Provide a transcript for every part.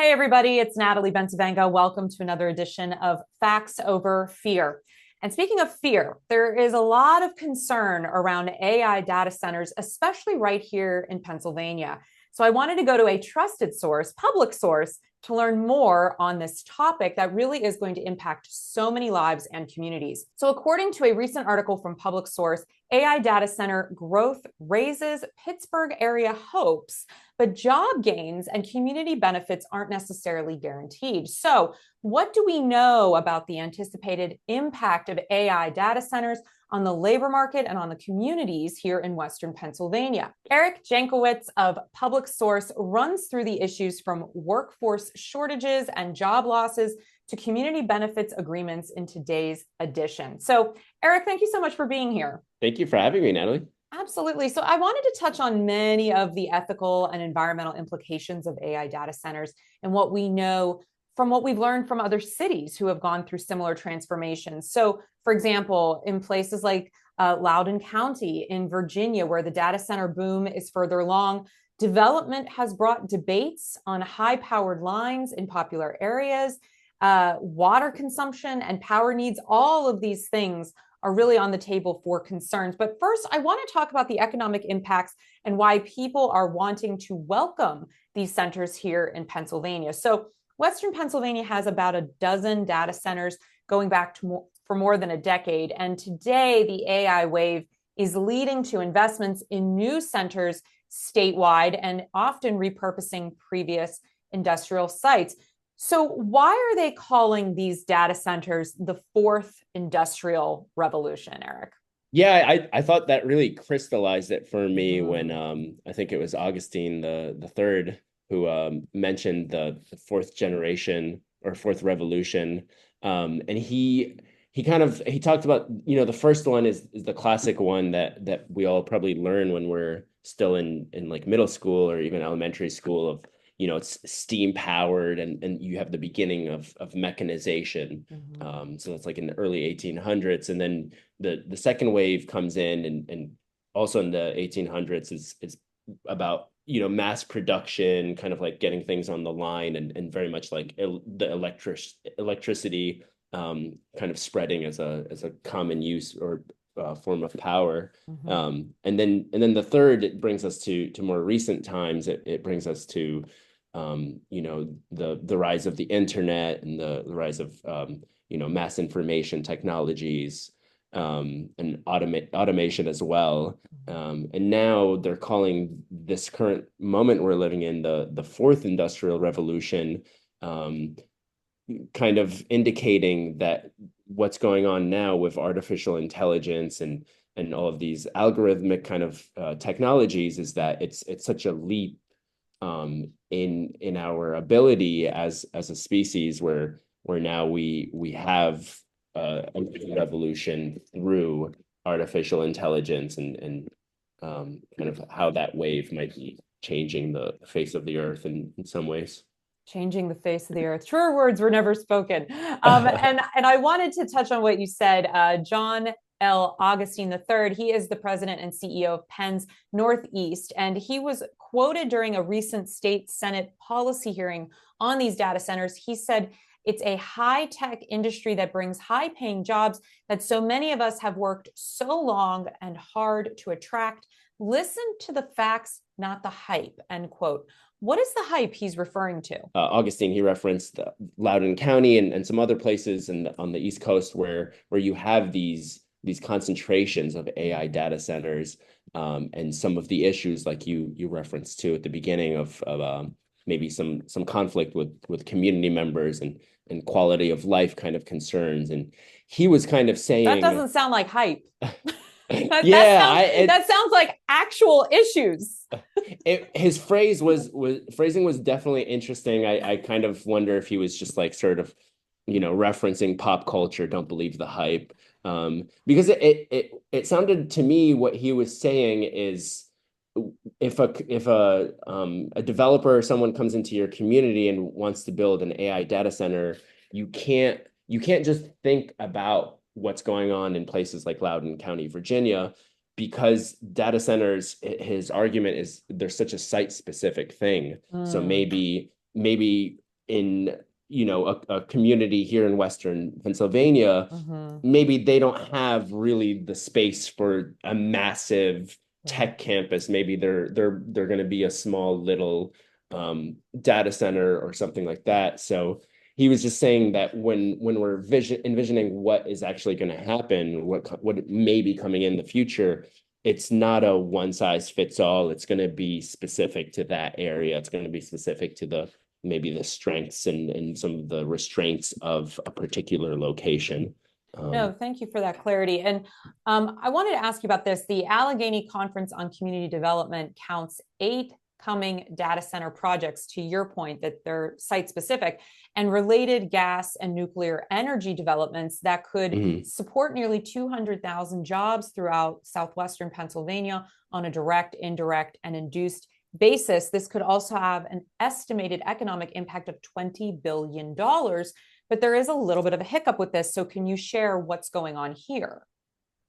Hey, everybody, it's Natalie Bencivenga. Welcome to another edition of Facts Over Fear. And speaking of fear, there is a lot of concern around AI data centers, especially right here in Pennsylvania. So I wanted to go to a trusted source, public source, to learn more on this topic that really is going to impact so many lives and communities. So according to a recent article from Public Source, AI data center growth raises Pittsburgh-area hopes, but job gains and community benefits aren't necessarily guaranteed. So what do we know about the anticipated impact of AI data centers on the labor market and on the communities here in Western Pennsylvania? Eric Jankiewicz of PublicSource runs through the issues from workforce shortages and job losses to community benefits agreements in today's edition. So, Eric, thank you so much for being here. Thank you for having me, Natalie. Absolutely. So I wanted to touch on many of the ethical and environmental implications of AI data centers and what we know from what we've learned from other cities who have gone through similar transformations. So, for example, in places like Loudoun County in Virginia, where the data center boom is further along, development has brought debates on high-powered lines in popular areas, water consumption and power needs. All of these things are really on the table for concerns. But first, I want to talk about the economic impacts and why people are wanting to welcome these centers here in Pennsylvania. So Western Pennsylvania has about a dozen data centers going back to for more than a decade. And today, the AI wave is leading to investments in new centers statewide and often repurposing previous industrial sites. So why are they calling these data centers the fourth industrial revolution, Eric? Yeah, I thought that really crystallized it for me when I think it was Augustine the third who mentioned the fourth generation or fourth revolution. And he talked about, the first one is the classic one that we all probably learn when we're still in like middle school or even elementary school of, it's steam powered and you have the beginning of mechanization. So that's like in the early 1800s. And then the second wave comes in and also in the 1800s is about, mass production, kind of like getting things on the line and very much like the electricity kind of spreading as a common use or form of power. And then the third, it brings us to more recent times. It brings us to the rise of the internet and the rise of mass information technologies and automation as well. And now they're calling this current moment we're living in the fourth industrial revolution, kind of indicating that what's going on now with artificial intelligence and all of these algorithmic kind of technologies is that it's such a leap in our ability as a species where now we have a revolution through artificial intelligence and kind of how that wave might be changing the face of the earth in some ways. Changing the face of the earth. Truer words were never spoken. And I wanted to touch on what you said. John L. Augustine III, he is the president and CEO of Penn's Northeast, and he was quoted during a recent state Senate policy hearing on these data centers. He said, "It's a high-tech industry that brings high-paying jobs that so many of us have worked so long and hard to attract. Listen to the facts, not the hype," end quote. What is the hype he's referring to? Augustine, he referenced Loudoun County and some other places on the East Coast where you have these concentrations of AI data centers, and some of the issues like you referenced to at the beginning of maybe some conflict with community members and quality of life kind of concerns. And he was kind of saying that doesn't sound like hype. Yeah, that sounds like actual issues. His phrasing was definitely interesting. I kind of wonder if he was just like sort of, referencing pop culture. Don't believe the hype, because it sounded to me what he was saying is if a developer or someone comes into your community and wants to build an AI data center, you can't just think about what's going on in places like Loudoun County, Virginia, because data centers, his argument is they're such a site-specific thing. So maybe in a community here in Western Pennsylvania, Mm-hmm. maybe they don't have really the space for a massive Right. tech campus. Maybe they're going to be a small little data center or something like that. So he was just saying that when we're envisioning what is actually going to happen, what may be coming in the future, it's not a one size fits all. It's going to be specific to that area. It's going to be specific to the maybe the strengths and some of the restraints of a particular location. No, thank you for that clarity. And I wanted to ask you about this. The Allegheny Conference on Community Development counts 8 coming data center projects, to your point that they're site specific, and related gas and nuclear energy developments that could support nearly 200,000 jobs throughout southwestern Pennsylvania on a direct, indirect, and induced basis. This could also have an estimated economic impact of $20 billion. But there is a little bit of a hiccup with this. So can you share what's going on here?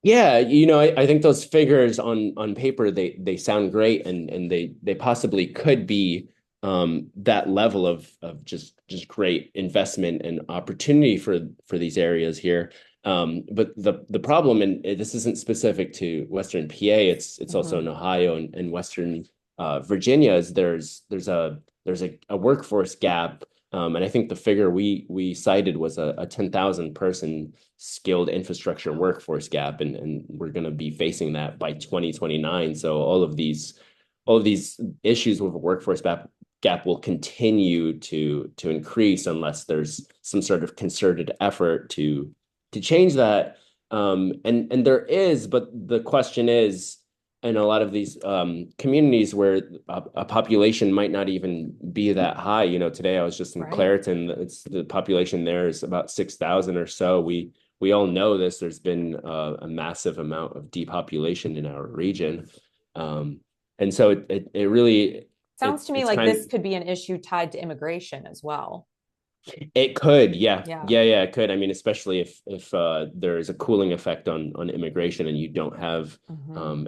Yeah, I think those figures on paper they sound great and they possibly could be that level of just great investment and opportunity for these areas here. But the problem, and this isn't specific to Western PA, it's also in Ohio and Western Virginia, is there's a workforce gap. And I think the figure we cited was a 10,000 person skilled infrastructure workforce gap, and we're going to be facing that by 2029. So all of these issues with a workforce gap will continue to increase unless there's some sort of concerted effort to change that. And there is, but the question is, in a lot of these communities where a population might not even be that high. Today I was just in Clairton. The population there is about 6,000 or so. We all know this. There's been a massive amount of depopulation in our region, and so it really sounds to me like this could be an issue tied to immigration as well. It could, yeah, it could. I mean, especially if there is a cooling effect on immigration and you don't have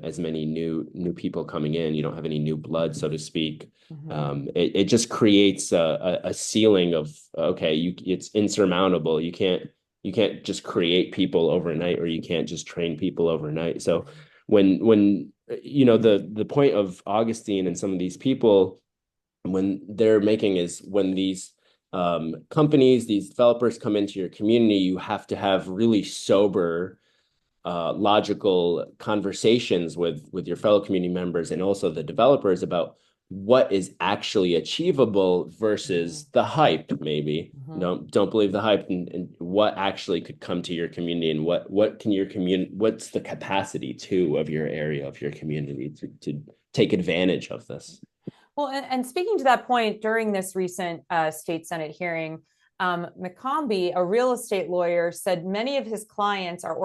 as many new people coming in, you don't have any new blood, so to speak. It just creates a ceiling of okay, it's insurmountable. You can't just create people overnight, or you can't just train people overnight. So when the point of Augustine and some of these people, when they're making, is when these companies, these developers come into your community, you have to have really sober, logical conversations with your fellow community members and also the developers about what is actually achievable versus the hype. Maybe don't believe the hype, and what actually could come to your community, and what can your community, what's the capacity too of your area, of your community to take advantage of this. Well, and speaking to that point, during this recent state Senate hearing, McCombie, a real estate lawyer, said many of his clients are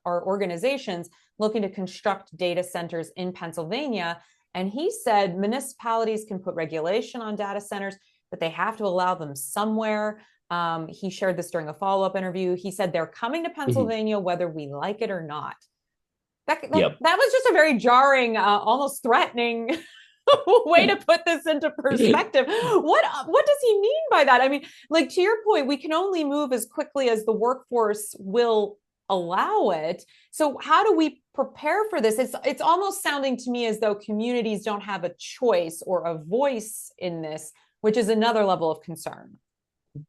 organizations looking to construct data centers in Pennsylvania. And he said municipalities can put regulation on data centers, but they have to allow them somewhere. He shared this during a follow-up interview. He said they're coming to Pennsylvania whether we like it or not. That was just a very jarring, almost threatening way to put this into perspective. What does he mean by that? I mean, like, to your point, we can only move as quickly as the workforce will allow it. So how do we prepare for this? It's almost sounding to me as though communities don't have a choice or a voice in this, which is another level of concern.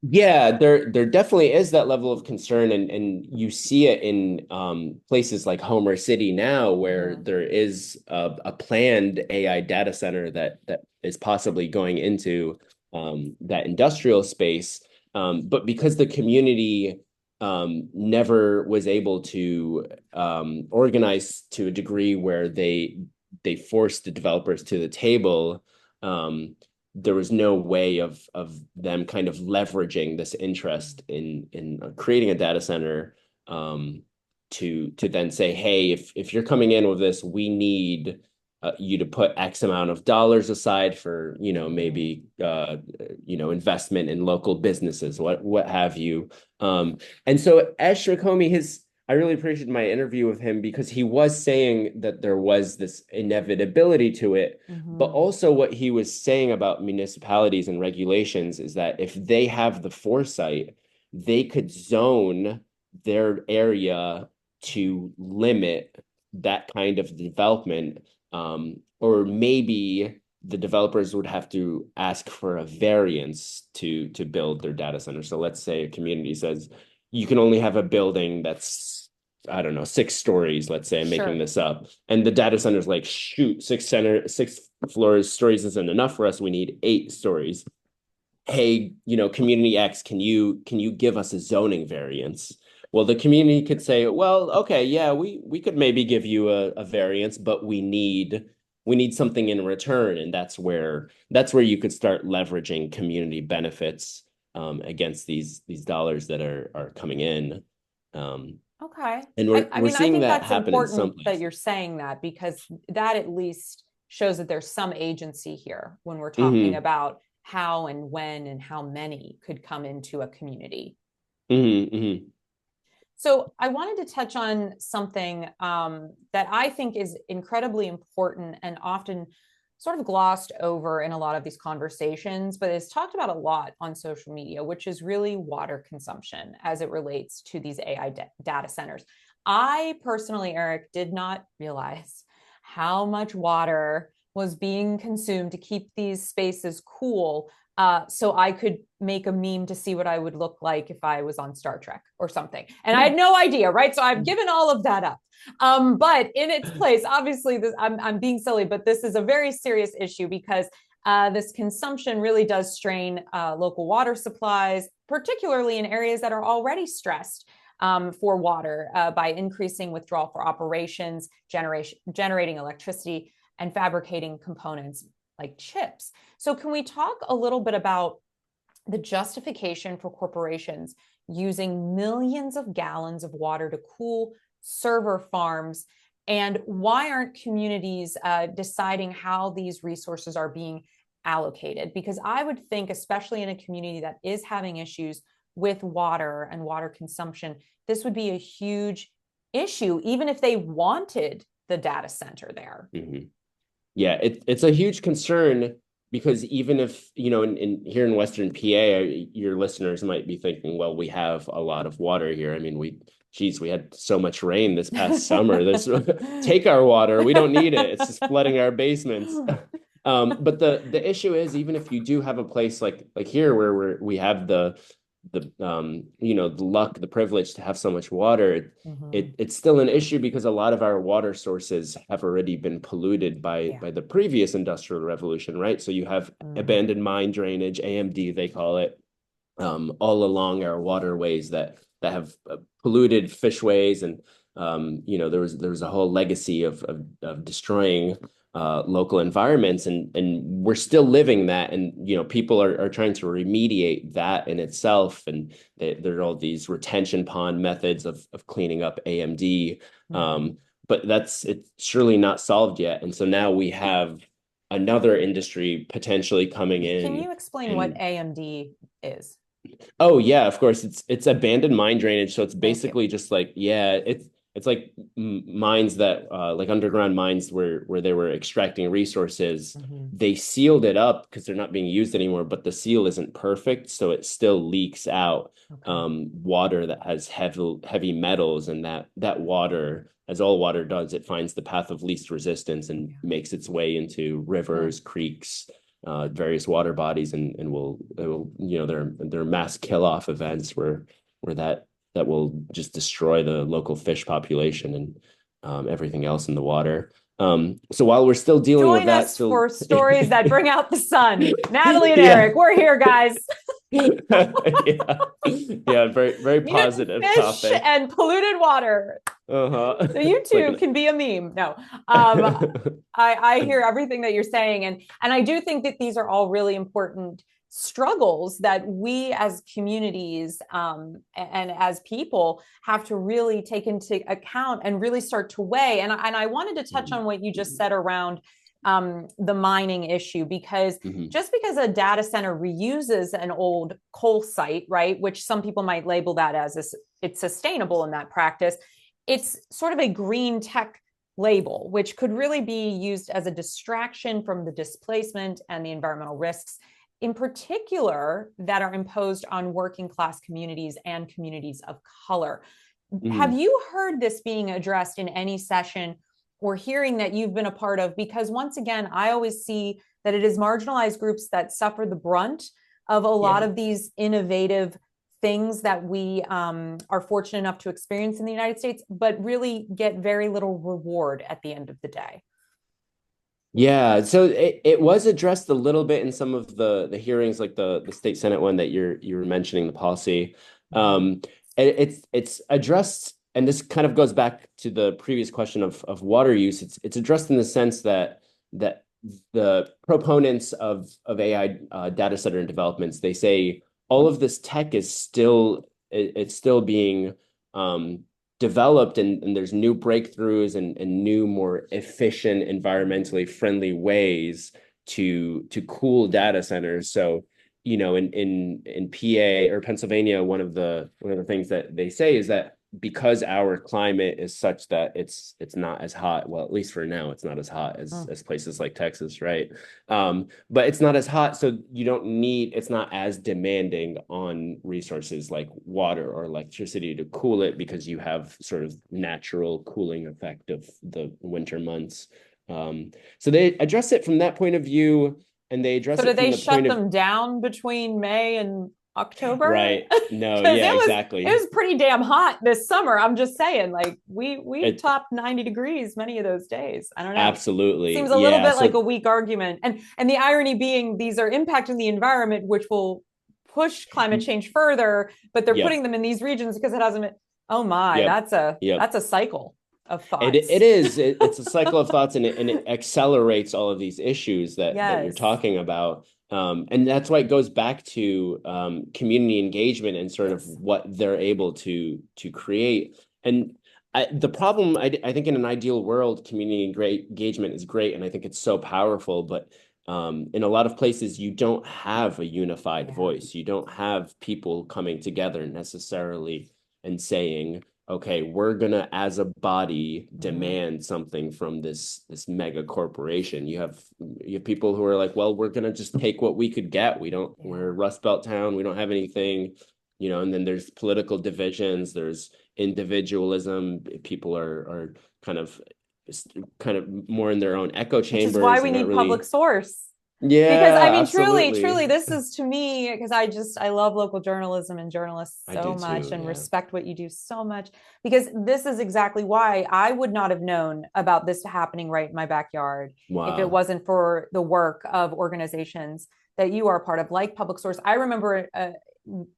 Yeah, there definitely is that level of concern, and you see it in places like Homer City now, where there is a planned AI data center that is possibly going into that industrial space, but because the community never was able to organize to a degree where they forced the developers to the table. There was no way of them kind of leveraging this interest in creating a data center to then say, hey, if you're coming in with this, we need you to put X amount of dollars aside for maybe investment in local businesses, what have you. And so Ash Rakomi, I really appreciated my interview with him because he was saying that there was this inevitability to it, but also what he was saying about municipalities and regulations is that if they have the foresight, they could zone their area to limit that kind of development, or maybe the developers would have to ask for a variance to build their data center. So let's say a community says you can only have a building that's, I don't know, 6 stories, let's say, I'm making this up. And the data center's like, shoot, stories isn't enough for us. We need 8 stories. Hey, community X, can you give us a zoning variance? Well, the community could say, well, okay, yeah, we could maybe give you a variance, but we need something in return. And that's where you could start leveraging community benefits against these dollars that are coming in. Okay. And we're I seeing think that that's happen in some important places. that you're saying that, because that at least shows that there's some agency here when we're talking about how and when and how many could come into a community. So I wanted to touch on something that I think is incredibly important and often sort of glossed over in a lot of these conversations, but it's talked about a lot on social media, which is really water consumption as it relates to these AI data centers. I personally, Eric, did not realize how much water was being consumed to keep these spaces cool, so I could make a meme to see what I would look like if I was on Star Trek or something. And I had no idea, right? So I've given all of that up. But in its place, obviously, I'm being silly, but this is a very serious issue because this consumption really does strain local water supplies, particularly in areas that are already stressed for water by increasing withdrawal for operations, generating electricity, and fabricating components like chips. So can we talk a little bit about the justification for corporations using millions of gallons of water to cool server farms, and why aren't communities deciding how these resources are being allocated? Because I would think, especially in a community that is having issues with water and water consumption, this would be a huge issue, even if they wanted the data center there. Yeah, it's a huge concern because even if, in here in Western PA, your listeners might be thinking, well, we have a lot of water here. I mean, we had so much rain this past summer. Take our water. We don't need it. It's just flooding our basements. But the issue is, even if you do have a place like here where we have the luck, the privilege to have so much water, it's still an issue because a lot of our water sources have already been polluted by the previous industrial revolution, right? So you have abandoned mine drainage, AMD they call it, all along our waterways that have polluted fishways, and there was a whole legacy of destroying local environments, and we're still living that, and people are trying to remediate that in itself, and there are all these retention pond methods of cleaning up AMD, but it's surely not solved yet, and so now we have another industry potentially coming in. Can you explain what AMD is? Oh yeah, of course. It's abandoned mine drainage, so it's basically just like, it's like mines that like underground mines where they were extracting resources. They sealed it up because they're not being used anymore, but the seal isn't perfect, so it still leaks out water that has heavy metals, and that water, as all water does, it finds the path of least resistance and makes its way into rivers, creeks, various water bodies, and there are mass kill-off events where that will just destroy the local fish population and everything else in the water. So while we're still dealing with that, for stories that bring out the sun. Natalie and Eric, we're here, guys. Very, very positive fish topic. And polluted water. So you two can be a meme. No, I hear everything that you're saying, and I do think that these are all really important struggles that we as communities and as people have to really take into account and really start to weigh. And I wanted to touch on what you just said around the mining issue, because just because a data center reuses an old coal site, right, which some people might label that as it's sustainable in that practice, it's sort of a green tech label, which could really be used as a distraction from the displacement and the environmental risks, in particular, that are imposed on working class communities and communities of color. Have you heard this being addressed in any session or hearing that you've been a part of? Because once again, I always see that it is marginalized groups that suffer the brunt of a lot of these innovative things that we are fortunate enough to experience in the United States, but really get very little reward at the end of the day. Yeah, so it was addressed a little bit in some of the hearings, like the state senate one that you were mentioning, the policy. It's addressed, and this kind of goes back to the previous question of water use. It's addressed in the sense that the proponents of AI data center developments, they say all of this tech is still being developed, and there's new breakthroughs and new, more efficient, environmentally friendly ways to cool data centers. So, in PA or Pennsylvania, one of the things that they say is that because our climate is such that it's not as hot, well, at least for now, it's not as hot as places like Texas, right? But it's not as hot, so it's not as demanding on resources like water or electricity to cool it, because you have sort of natural cooling effect of the winter months. So they address it from that point of view, and they address it So do from they the shut them down between May and October? Right. No, Because yeah, exactly. it was pretty damn hot this summer. I'm just saying, like we topped 90 degrees many of those days. I don't know. Absolutely. Seems a little bit like a weak argument. And the irony being these are impacting the environment, which will push climate change further, but they're putting them in these regions because it hasn't been, oh my, that's a cycle of thoughts. It's a cycle of thoughts, and it accelerates all of these issues that you're talking about. And that's why it goes back to community engagement and sort of what they're able to create. And the problem, I think, in an ideal world, community engagement is great, and I think it's so powerful. But in a lot of places, you don't have a unified voice. You don't have people coming together necessarily and saying, okay, we're gonna, as a body, demand something from this mega corporation. You have people who are like, well, we're gonna just take what we could get. We're a Rust Belt town. We don't have anything, and then there's political divisions. There's individualism. People are kind of more in their own echo chambers. Which is why we need public source. Yeah, because I mean, absolutely. truly, this is, to me, because I love local journalism and journalists so much, and respect what you do so much, because this is exactly why I would not have known about this happening right in my backyard if it wasn't for the work of organizations that you are a part of, like PublicSource. I remember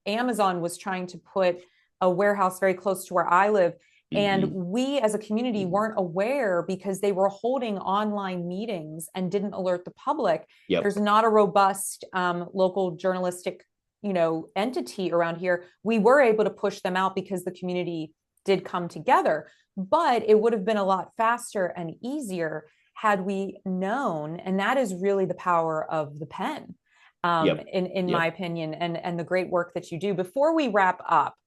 Amazon was trying to put a warehouse very close to where I live. And we as a community weren't aware because they were holding online meetings and didn't alert the public. There's not a robust local journalistic, entity around here. We were able to push them out because the community did come together, but it would have been a lot faster and easier had we known. And that is really the power of the pen, in my opinion, and the great work that you do. Before we wrap up,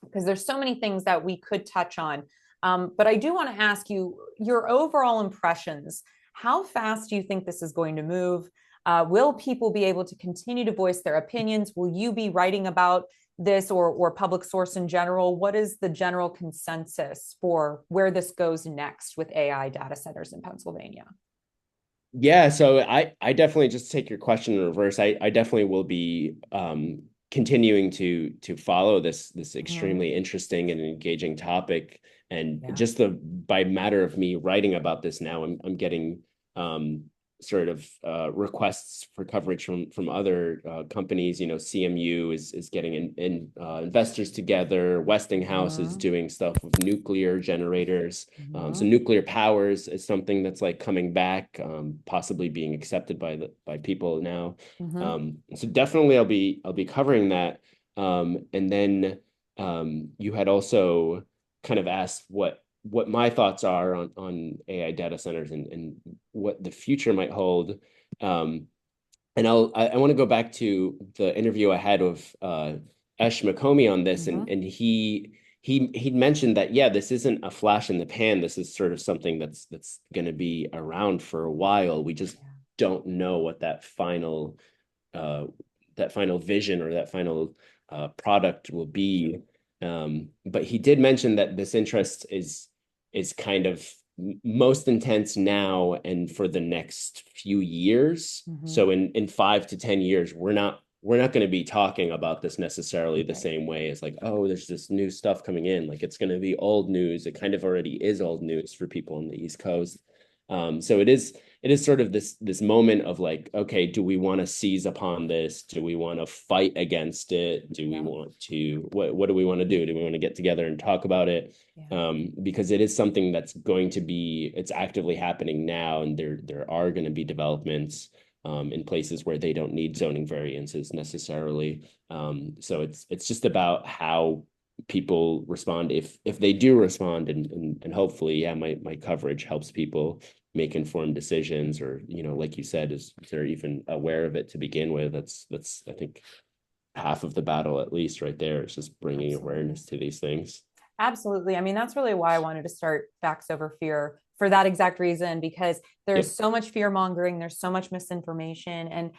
because there's so many things that we could touch on. But I do want to ask you your overall impressions. How fast do you think this is going to move? Will people be able to continue to voice their opinions? Will you be writing about this or PublicSource in general? What is the general consensus for where this goes next with AI data centers in Pennsylvania? Yeah, so I definitely, just take your question in reverse. I definitely will be continuing to follow this extremely interesting and engaging topic, and just by matter of me writing about this now, I'm getting sort of requests for coverage from other companies. CMU is getting investors together. Westinghouse is doing stuff with nuclear generators. So nuclear powers is something that's like coming back, possibly being accepted by people now. So definitely I'll be covering that. And then you had also kind of asked what my thoughts are on AI data centers and what the future might hold. And I want to go back to the interview I had with Esh McComey on this, and he he'd mentioned that, yeah, this isn't a flash in the pan. This is sort of something that's going to be around for a while. We just don't know what that final vision or that final product will be. But he did mention that this interest is kind of most intense now and for the next few years. So in 5 to 10 years, we're not going to be talking about this necessarily the same way as like, oh, there's this new stuff coming in. Like it's going to be old news. It kind of already is old news for people on the East Coast. So it is sort of this moment of like, okay, do we want to seize upon this? Do we want to fight against it? Do we want to, what do we want to do? Do we want to get together and talk about it? Because it is something that's going to be, it's actively happening now, and there are going to be developments in places where they don't need zoning variances necessarily. So it's just about how people respond if they do respond, and hopefully, yeah, my coverage helps people make informed decisions, or, you know, like you said, is they're even aware of it to begin with. That's I think half of the battle, at least, right there. Is just bringing awareness to these things. Absolutely. I mean, that's really why I wanted to start Facts Over Fear, for that exact reason, because there's so much fear mongering, there's so much misinformation, and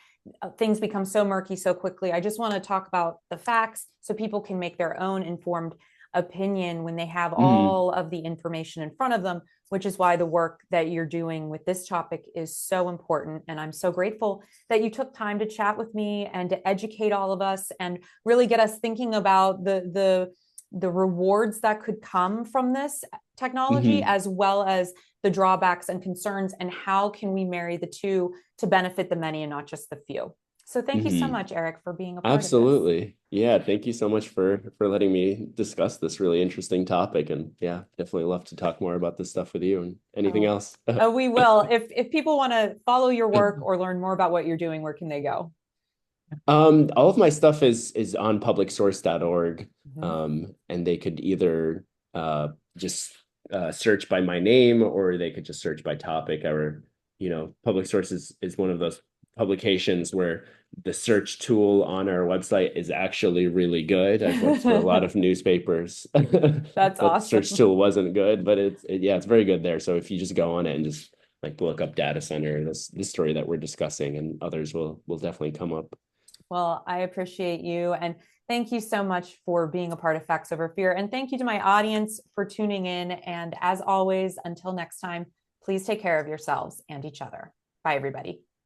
things become so murky so quickly. I just want to talk about the facts so people can make their own informed opinion when they have all of the information in front of them, which is why the work that you're doing with this topic is so important. And I'm so grateful that you took time to chat with me and to educate all of us and really get us thinking about the rewards that could come from this technology, as well as the drawbacks and concerns, and how can we marry the two to benefit the many and not just the few. So thank you so much, Eric, for being a part of this. Absolutely. Yeah, thank you so much for letting me discuss this really interesting topic. And yeah, definitely love to talk more about this stuff with you and anything else. We will. If people want to follow your work or learn more about what you're doing, where can they go? All of my stuff is on publicsource.org. And they could either just search by my name, or they could just search by topic. Or, you know, Public Source is one of those publications where the search tool on our website is actually really good. I've looked for a lot of newspapers. That's awesome. Search tool wasn't good, but it's very good there. So if you just go on it and just like look up data center, this story that we're discussing and others will definitely come up. Well, I appreciate you. And thank you so much for being a part of Facts Over Fear. And thank you to my audience for tuning in. And as always, until next time, please take care of yourselves and each other. Bye, everybody.